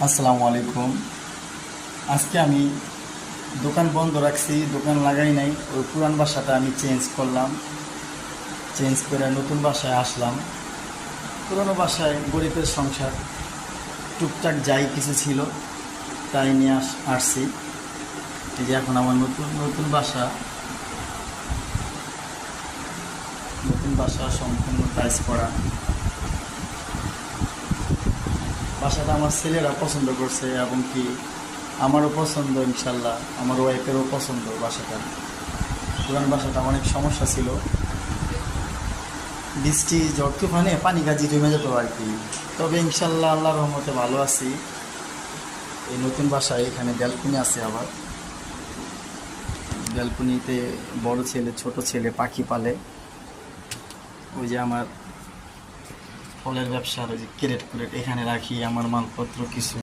আসসালামু আলাইকুম। আজকে আমি দোকান বন্ধ রাখছি, দোকান লাগাই নাই। ওই পুরান বাসাটা আমি চেঞ্জ করলাম, চেঞ্জ করে নতুন বাসায় আসলাম। পুরনো বাসায় গরিবের সংসার, টুকটাক যাই কিছু ছিল তাই নিয়ে আসছি। এই যে এখন আমার নতুন নতুন বাসা, সম্পূর্ণ টাইলস করা। বাসাটা আমার ছেলেরা পছন্দ করছে এবং কি আমারও পছন্দ, ইনশাল্লাহ আমার ওয়াইফেরও পছন্দ বাসাটা। পুরান বাসাটা অনেক সমস্যা ছিল, বৃষ্টি ঝড় তুফানে পানি কাজি জমে যেত আর কি। তবে ইনশাল্লাহ আল্লাহর রহমতে ভালো আছি। এই নতুন বাসায় এখানে ব্যালকনি আছে, আবার ব্যালকনিতে বড় ছেলে ছোট ছেলে পাখি পালে। ওই যে আমার ফলের ব্যবসার ওই যে ক্রেট এখানে রাখি আমার মালপত্র কিছু।